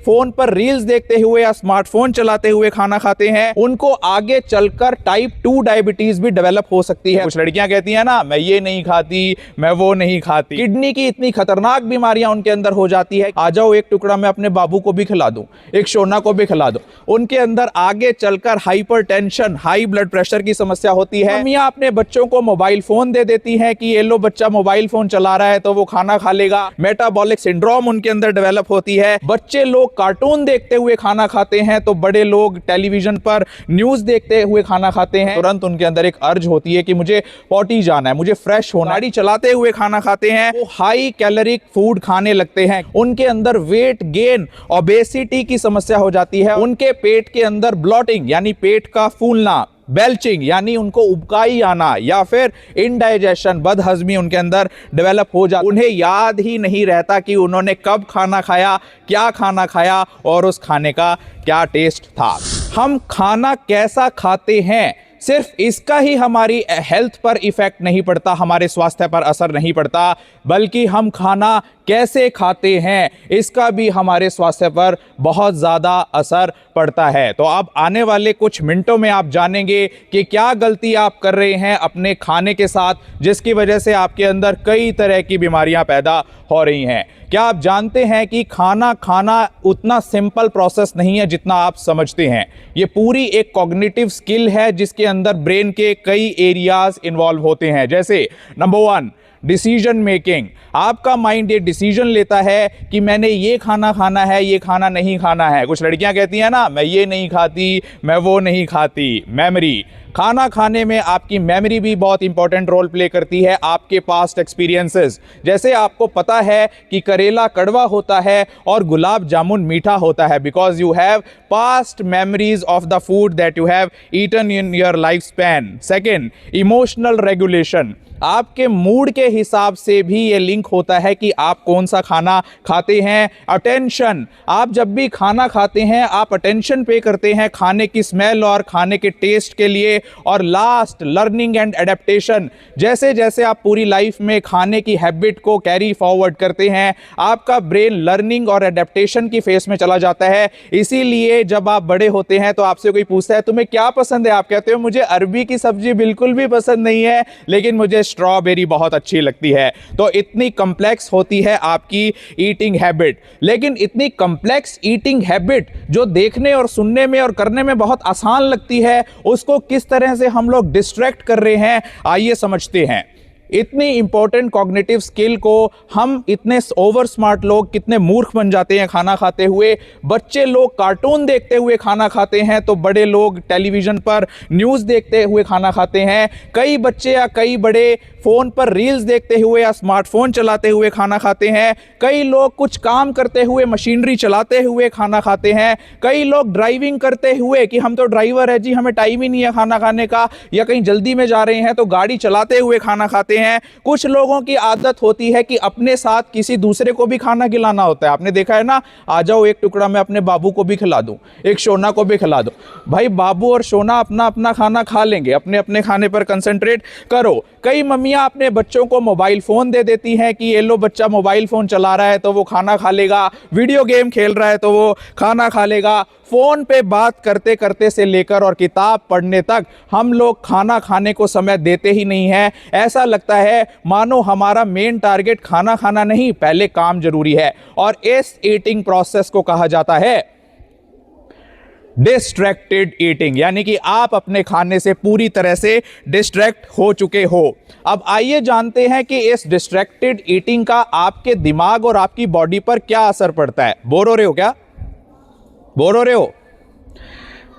Phone पर reels देखते हुए या स्मार्टफोन चलाते हुए खाना खाते हैं, उनको आगे चलकर टाइप 2 डायबिटीज भी डेवलप हो सकती है। कुछ लड़कियां कहती हैं ना, मैं ये नहीं खाती, मैं वो नहीं खाती। किडनी की इतनी खतरनाक बीमारियां उनके अंदर हो जाती है। आ जाओ, एक टुकड़ा मैं अपने बाबू को भी खिला दूं, एक शोना को भी खिला दूं। उनके अंदर आगे चलकर हाइपरटेंशन, हाई ब्लड प्रेशर की समस्या होती है। मम्मियां अपने बच्चों को मोबाइल फोन दे देती हैं कि ये लो, बच्चा मोबाइल फोन चला रहा है तो वो खाना खा लेगा। मेटाबॉलिक सिंड्रोम उनके अंदर डेवलप होती है। बच्चे लोग कार्टून देखते हुए खाना खाते हैं तो बड़े लोग टेलीविजन पर न्यूज देखते हुए खाना खाते हैं। तुरंत उनके अंदर एक अर्ज होती है कि मुझे पॉटी जाना है, मुझे फ्रेश होना है। गाड़ी चलाते हुए खाना खाते हैं, वो हाई कैलोरिक फूड खाने लगते हैं। उनके अंदर वेट गेन, ओबेसिटी की समस्या हो जाती है। उनके पेट के अंदर ब्लॉटिंग यानी पेट का फूलना, बेल्चिंग यानी उनको उबकाई आना, या फिर इनडाइजेशन, बदहजमी उनके अंदर डेवलप हो जाती है। उन्हें याद ही नहीं रहता कि उन्होंने कब खाना खाया, क्या खाना खाया और उस खाने का क्या टेस्ट था। हम खाना कैसा खाते हैं, सिर्फ इसका ही हमारी हेल्थ पर इफेक्ट नहीं पड़ता, हमारे स्वास्थ्य पर असर नहीं पड़ता, बल्कि हम खाना कैसे खाते हैं इसका भी हमारे स्वास्थ्य पर बहुत ज़्यादा असर पड़ता है। तो अब आने वाले कुछ मिनटों में आप जानेंगे कि क्या गलती आप कर रहे हैं अपने खाने के साथ, जिसकी वजह से आपके अंदर कई तरह की बीमारियां पैदा हो रही हैं। क्या आप जानते हैं कि खाना खाना उतना सिंपल प्रोसेस नहीं है जितना आप समझते हैं। ये पूरी एक कॉग्निटिव स्किल है जिसके अंदर ब्रेन के कई एरियाज इन्वॉल्व होते हैं। जैसे नंबर 1, डिसीजन मेकिंग। आपका माइंड ये डिसीजन लेता है कि मैंने ये खाना खाना है, ये खाना नहीं खाना है। कुछ लड़कियां कहती हैं ना, मैं ये नहीं खाती, मैं वो नहीं खाती। मेमोरी, खाना खाने में आपकी मेमोरी भी बहुत इंपॉर्टेंट रोल प्ले करती है, आपके पास्ट एक्सपीरियंसेस। जैसे आपको पता है कि करेला कड़वा होता है और गुलाब जामुन मीठा होता है, because you have past memories of the food that you have eaten in your life span. Second, emotional regulation. आपके मूड के हिसाब से भी ये लिंक होता है कि आप कौन सा खाना खाते हैं। अटेंशन, आप जब भी खाना खाते हैं आप अटेंशन पे करते हैं खाने की स्मेल और खाने के टेस्ट के लिए। और लास्ट, लर्निंग एंड एडेप्टेशन। जैसे जैसे आप पूरी लाइफ में खाने की हैबिट को कैरी फॉरवर्ड करते हैं, आपका ब्रेन लर्निंग और एडेप्टेशन की फेस में चला जाता है। इसीलिए जब आप बड़े होते हैं तो आपसे कोई पूछता है तुम्हें क्या पसंद है, आप कहते हो मुझे अरबी की सब्जी बिल्कुल भी पसंद नहीं है, लेकिन मुझे स्ट्रॉबेरी बहुत अच्छी लगती है। तो इतनी कॉम्प्लेक्स होती है आपकी ईटिंग हैबिट। लेकिन इतनी कॉम्प्लेक्स ईटिंग हैबिट जो देखने और सुनने में और करने में बहुत आसान लगती है, उसको किस तरह से हम लोग डिस्ट्रैक्ट कर रहे हैं, आइए समझते हैं। इतनी इंपॉर्टेंट कॉग्निटिव स्किल को हम इतने ओवर स्मार्ट लोग कितने मूर्ख बन जाते हैं खाना खाते हुए। बच्चे लोग कार्टून देखते हुए खाना खाते हैं तो बड़े लोग टेलीविजन पर न्यूज़ देखते हुए खाना खाते हैं। कई बच्चे या कई बड़े फ़ोन पर रील्स देखते हुए या स्मार्टफोन चलाते हुए खाना खाते हैं। कई लोग कुछ काम करते हुए, मशीनरी चलाते हुए खाना खाते हैं। कई लोग ड्राइविंग करते हुए कि हम तो ड्राइवर है जी, हमें टाइम ही नहीं है खाना खाने का, या कहीं जल्दी में जा रहे हैं तो गाड़ी चलाते हुए खाना खाते हैं। कुछ लोगों की आदत होती है कि अपने साथ किसी दूसरे को भी खाना खिलाना होता है। आपने देखा है ना, आ जाओ एक टुकड़ा मैं अपने बाबू को भी खिला दूं, एक शोना को भी खिला दूं। भाई बाबू और शोना अपना अपना खाना खा लेंगे, अपने अपने खाने पर कंसंट्रेट करो। कई मम्मियां अपने बच्चों को मोबाइल फोन दे देती हैं कि ये लो, बच्चा मोबाइल फोन चला रहा है तो वो खाना खा लेगा, वीडियो गेम खेल रहा है तो वो खाना खा लेगा। फोन पे बात करते करते से लेकर और किताब पढ़ने तक हम लोग खाना खाने को समय देते ही नहीं है। ऐसा लगता है मानो हमारा मेन टारगेट खाना खाना नहीं, पहले काम जरूरी है। और इस ईटिंग प्रोसेस को कहा जाता है डिस्ट्रैक्टेड ईटिंग, यानी कि आप अपने खाने से पूरी तरह से डिस्ट्रैक्ट हो चुके हो। अब आइए जानते हैं कि इस डिस्ट्रैक्टेड ईटिंग का आपके दिमाग और आपकी बॉडी पर क्या असर पड़ता है। बोर हो रहे हो क्या? बोर हो रहे हो?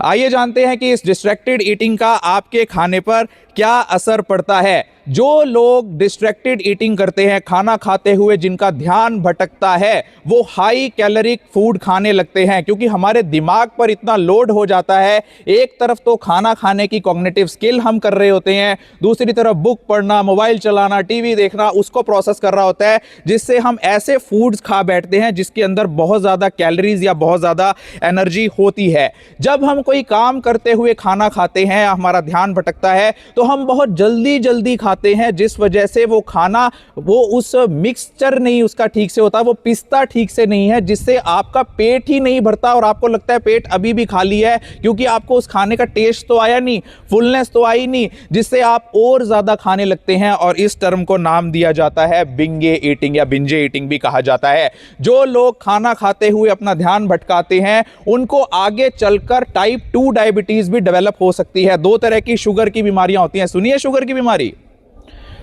आइए जानते हैं कि इस डिस्ट्रैक्टेड ईटिंग का आपके खाने पर क्या असर पड़ता है। जो लोग डिस्ट्रैक्टेड ईटिंग करते हैं, खाना खाते हुए जिनका ध्यान भटकता है, वो हाई कैलोरिक फूड खाने लगते हैं, क्योंकि हमारे दिमाग पर इतना लोड हो जाता है। एक तरफ तो खाना खाने की कॉग्निटिव स्किल हम कर रहे होते हैं, दूसरी तरफ बुक पढ़ना, मोबाइल चलाना, टीवी देखना, उसको प्रोसेस कर रहा होता है, जिससे हम ऐसे फूड्स खा बैठते हैं जिसके अंदर बहुत ज़्यादा कैलोरीज या बहुत ज़्यादा एनर्जी होती है। जब हम कोई काम करते हुए खाना खाते हैं, हमारा ध्यान भटकता है, तो हम बहुत जल्दी जल्दी खाते खाते हैं जिस वजह से वो खाना वो उस मिक्सचर नहीं उसका ठीक से होता, वो पिसता ठीक से नहीं है, जिससे आपका पेट ही नहीं भरता और आपको लगता है पेट अभी भी खाली है, क्योंकि आपको उस खाने का टेस्ट तो आया नहीं, फुलनेस तो आई नहीं, जिससे आप और ज्यादा खाने लगते हैं। और इस टर्म को नाम दिया जाता है बिंगे ईटिंग या बिंजे ईटिंग भी कहा जाता है। जो लोग खाना खाते हुए अपना ध्यान भटकाते हैं उनको आगे चलकर टाइप 2 डायबिटीज भी डेवलप हो सकती है। दो तरह की शुगर की बीमारियां होती हैं, सुनिए शुगर की बीमारी।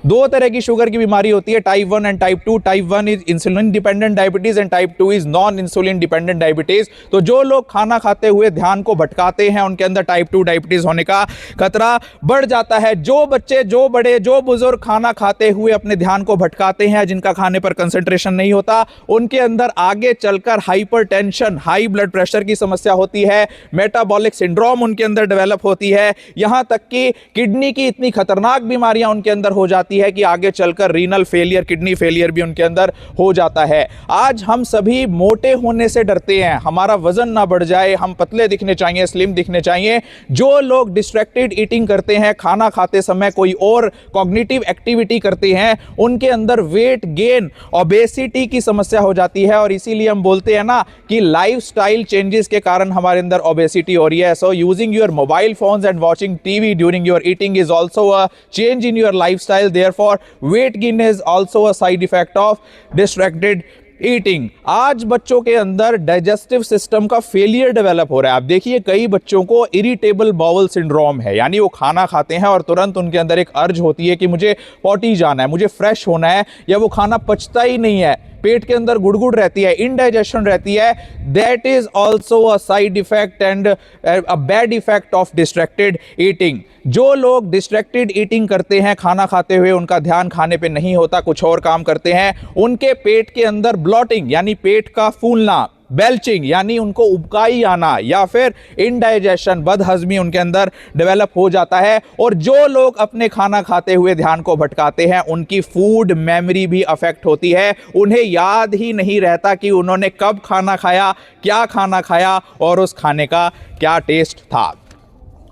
दो तरह की शुगर की बीमारी होती है, type 1 and type 2। Type 1 is insulin dependent diabetes and type 2 is non insulin dependent diabetes. तो जो लोग खाना खाते हुए ध्यान को भटकाते हैं उनके अंदर टाइप 2 डायबिटीज होने का खतरा बढ़ जाता है। जो बच्चे, जो बड़े, जो बुजुर्ग खाना खाते हुए अपने ध्यान को भटकाते हैं, जिनका खाने पर कंसंट्रेशन नहीं होता, उनके अंदर आगे चलकर हाइपरटेंशन, हाई ब्लड प्रेशर की समस्या होती है, मेटाबॉलिक सिंड्रोम उनके अंदर डेवलप होती है, यहां तक कि किडनी की इतनी खतरनाक बीमारियां उनके अंदर हो जाती है कि आगे चलकर रीनल फेलियर, किडनी फेलियर भी उनके अंदर हो जाता है। आज हम सभी मोटे होने से डरते हैं, हमारा वजन ना बढ़ जाए, हम पतले दिखने चाहिए, स्लिम दिखने चाहिए। जो लोग डिस्ट्रैक्टेड ईटिंग करते हैं, खाना खाते समय कोई और कॉग्निटिव एक्टिविटी करते हैं, उनके अंदर वेट गेन, ओबेसिटी की समस्या हो जाती है। और इसीलिए हम बोलते हैं ना कि लाइफस्टाइल चेंजेस के कारण हमारे अंदर ओबेसिटी हो रही है। So using your mobile phones and watching TV during your eating is also a change in your lifestyle. Therefore, weight gain is also a side effect of distracted eating. आज बच्चों के अंदर डाइजेस्टिव सिस्टम का failure develop हो रहा है। आप देखिए कई बच्चों को इरिटेबल बाउल सिंड्रोम है, यानी वो खाना खाते हैं और तुरंत उनके अंदर एक अर्ज होती है कि मुझे पॉटी जाना है, मुझे फ्रेश होना है, या वो खाना पचता ही नहीं है, पेट के अंदर गुड़गुड़ रहती है, इनडाइजेशन रहती है। That is also a side effect and a bad effect of distracted eating. जो लोग डिस्ट्रैक्टेड ईटिंग करते हैं, खाना खाते हुए उनका ध्यान खाने पे नहीं होता, कुछ और काम करते हैं, उनके पेट के अंदर ब्लॉटिंग यानी पेट का फूलना, बेल्चिंग यानी उनको उबकाई आना, या फिर इनडाइजेशन, बदहजमी उनके अंदर डेवलप हो जाता है। और जो लोग अपने खाना खाते हुए ध्यान को भटकाते हैं उनकी फूड मेमोरी भी अफेक्ट होती है। उन्हें याद ही नहीं रहता कि उन्होंने कब खाना खाया, क्या खाना खाया और उस खाने का क्या टेस्ट था।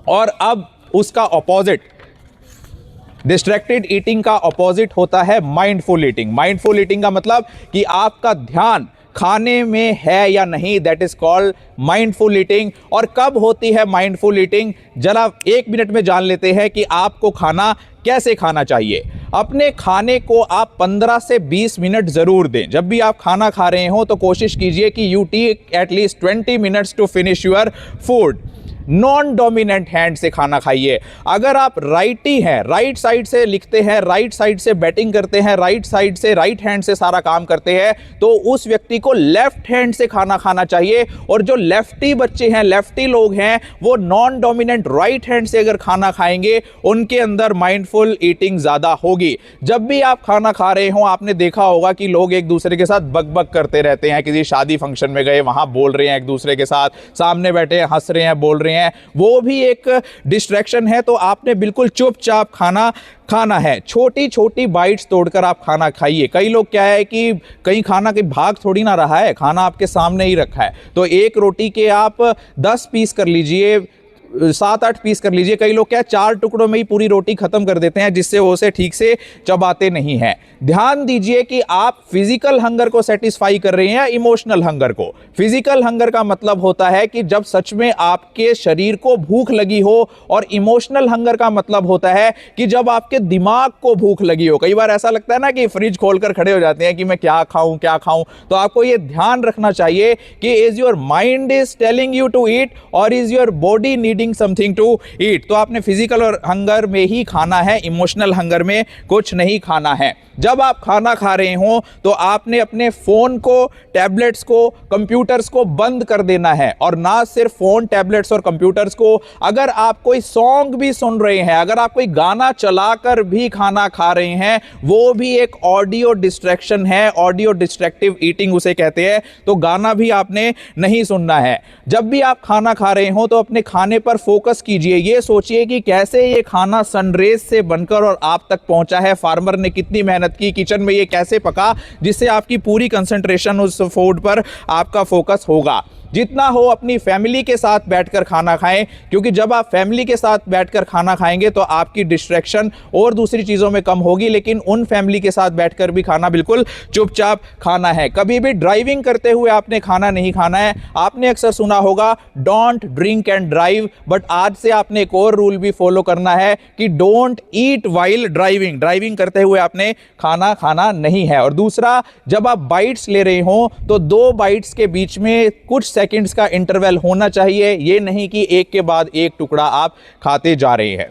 और अब उसका ऑपोजिट, डिस्ट्रैक्टेड ईटिंग का ऑपोजिट होता है माइंडफुल ईटिंग। माइंडफुल ईटिंग का मतलब कि आपका ध्यान खाने में है या नहीं, that is called mindful eating. और कब होती है माइंडफुल ईटिंग, जरा 1 मिनट में जान लेते हैं कि आपको खाना कैसे खाना चाहिए। अपने खाने को आप 15 से 20 मिनट जरूर दें। जब भी आप खाना खा रहे हो तो कोशिश कीजिए कि you take at least 20 minutes to finish your food. Non dominant hand से खाना खाइए। अगर आप राइटी हैं, राइट साइड से लिखते हैं, राइट साइड से बैटिंग करते हैं, राइट साइड से, राइट हैंड से सारा काम करते हैं, तो उस व्यक्ति को लेफ्ट हैंड से खाना खाना चाहिए। और जो लेफ्टी बच्चे हैं, लेफ्टी लोग हैं, वो नॉन डोमिनेंट राइट हैंड से अगर खाना खाएंगे उनके अंदर माइंडफुल ईटिंग ज्यादा होगी। जब भी आप खाना खा रहे हो आपने देखा होगा कि लोग एक दूसरे के साथ बक करते रहते हैं। किसी शादी फंक्शन में गए, वहां बोल रहे हैं एक दूसरे के साथ, सामने बैठे हंस रहे हैं, बोल रहे हैं, वो भी एक डिस्ट्रैक्शन है। तो आपने बिल्कुल चुपचाप खाना है, छोटी छोटी बाइट्स तोड़कर आप खाना खाइए। कई लोग क्या है कि कहीं खाना के भाग थोड़ी ना रहा है, खाना आपके सामने ही रखा है, तो एक रोटी के आप 10 पीस कर लीजिए, 7-8 पीस कर लीजिए। कई लोग क्या 4 टुकड़ों में ही पूरी रोटी खत्म कर देते हैं, जिससे वो उसे ठीक से चबाते नहीं हैं। ध्यान दीजिए कि आप फिजिकल हंगर को सेटिस्फाई कर रहे हैं या इमोशनल हंगर को। फिजिकल हंगर का मतलब होता है कि जब सच में आपके शरीर को भूख लगी हो, और इमोशनल हंगर का मतलब होता है कि जब आपके दिमाग को भूख लगी हो। कई बार ऐसा लगता है ना कि फ्रिज खोलकर खड़े हो जाते हैं कि मैं क्या खाऊं क्या खाऊं। तो आपको यह ध्यान रखना चाहिए कि is your mind is telling you to eat और is your body needing something to eat. तो आपने फिजिकल और हंगर में ही खाना है, इमोशनल हंगर में कुछ नहीं खाना है। जब आप खाना खा रहे हो तो आपने अपने फोन को, टैबलेट्स को, कंप्यूटर्स को बंद कर देना है। और ना सिर्फ फोन, टैबलेट्स और कंप्यूटर्स को, अगर आप कोई सॉन्ग भी सुन रहे हैं, अगर आप कोई गाना चलाकर भी खाना खा रहे हैं, वो भी एक ऑडियो डिस्ट्रैक्शन है। ऑडियो डिस्ट्रैक्टिव ईटिंग उसे कहते हैं। तो गाना भी आपने नहीं सुनना है। जब भी आप खाना खा रहे हो तो अपने खाने पर फोकस कीजिए। ये सोचिए कि कैसे ये खाना सनरेज से बनकर और आप तक पहुंचा है, फार्मर ने कितनी मेहनत की, किचन में ये कैसे पका, जिससे आपकी पूरी कंसंट्रेशन उस फूड पर आपका फोकस होगा। जितना हो अपनी फैमिली के साथ बैठकर खाना खाएं, क्योंकि जब आप फैमिली के साथ बैठकर खाना खाएंगे तो आपकी डिस्ट्रैक्शन और दूसरी चीज़ों में कम होगी, लेकिन उन फैमिली के साथ बैठकर भी खाना बिल्कुल चुपचाप खाना है। कभी भी ड्राइविंग करते हुए आपने खाना नहीं खाना है। आपने अक्सर सुना होगा don't drink and drive, but आज से आपने एक और रूल भी फॉलो करना है कि don't eat while driving. Driving करते हुए आपने खाना खाना नहीं है। और दूसरा, जब आप बाइट्स ले रहे हो तो 2 बाइट्स के बीच में कुछ सेकंड्स का इंटरवल होना चाहिए, ये नहीं कि एक के बाद एक टुकड़ा आप खाते जा रहे हैं।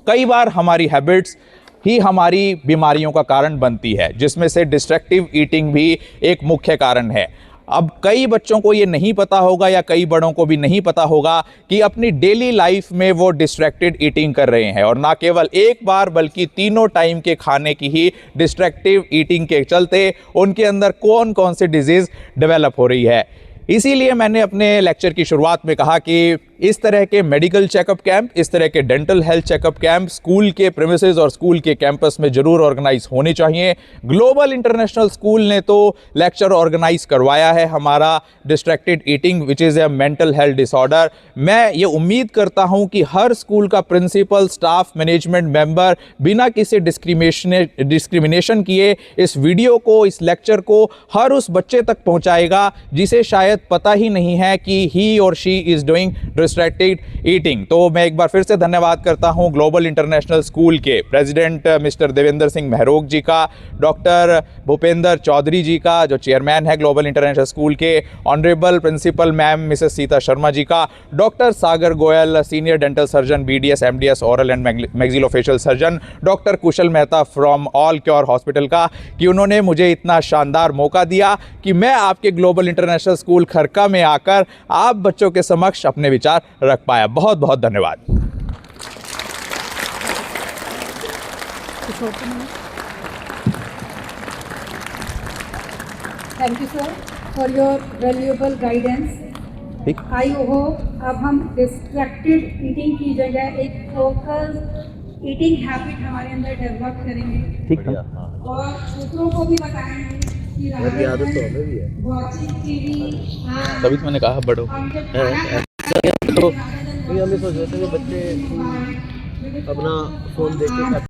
कई बार हमारी हैबिट्स ही हमारी बीमारियों का कारण बनती है, जिसमें से डिस्ट्रैक्टिव ईटिंग भी एक मुख्य कारण है। अब कई बच्चों को ये नहीं पता होगा या कई बड़ों को भी नहीं पता होगा कि अपनी डेली लाइफ में वो डिस्ट्रैक्टेड ईटिंग कर रहे हैं, और ना केवल एक बार बल्कि तीनों टाइम के खाने की ही डिस्ट्रैक्टिव ईटिंग के चलते उनके अंदर कौन कौन सी डिजीज़ डेवलप हो रही है। इसीलिए मैंने अपने लेक्चर की शुरुआत में कहा कि इस तरह के मेडिकल चेकअप कैंप, इस तरह के dental health checkup camp school के प्रेमिसेस और स्कूल के कैंपस में जरूर ऑर्गेनाइज होने चाहिए। ग्लोबल इंटरनेशनल स्कूल ने तो लेक्चर ऑर्गेनाइज करवाया है हमारा distracted eating which is a mental health disorder. मैं ये उम्मीद करता हूँ कि हर स्कूल का प्रिंसिपल, स्टाफ, मैनेजमेंट मेंबर बिना किसी डिस्क्रिमिनेशन किए इस वीडियो को, इस लेक्चर को हर उस बच्चे तक पहुँचाएगा जिसे शायद पता ही नहीं है कि ही और she is doing distracted eating. तो मैं एक बार फिर से धन्यवाद करता हूं ग्लोबल इंटरनेशनल स्कूल के प्रेसिडेंट मिस्टर देवेंद्र सिंह महरोग जी का, डॉक्टर भूपेंद्र चौधरी जी का जो चेयरमैन है ग्लोबल इंटरनेशनल स्कूल के, honourable principal ma'am Mrs Sita Sharma ji का, doctor Sagar Goyal senior dental surgeon BDS MDS oral and maxillofacial surgeon, doctor Kushal Mehta from all cure hospital का, कि उन्होंने मुझे इतना शानदार मौका दिया कि मैं आपके ग्लोबल इंटरनेशनल स्कूल खरका में आकर आप बच्चों के समक्ष अपने विचार रख पाया। बहुत बहुत धन्यवाद। Thank you sir for your valuable guidance. I hope अब हम डिस्ट्रैक्टेड ईटिंग की जगह एक फोकस ईटिंग हैबिट हमारे अंदर डेवलप करेंगे। ठीक है। और दूसरों को भी बताएंगे कि आदत तो हमें भी है वॉचिंग टीवी। तभी तो मैंने कहा बड़ो तो हमने सोचा था कि बच्चे अपना फोन देख के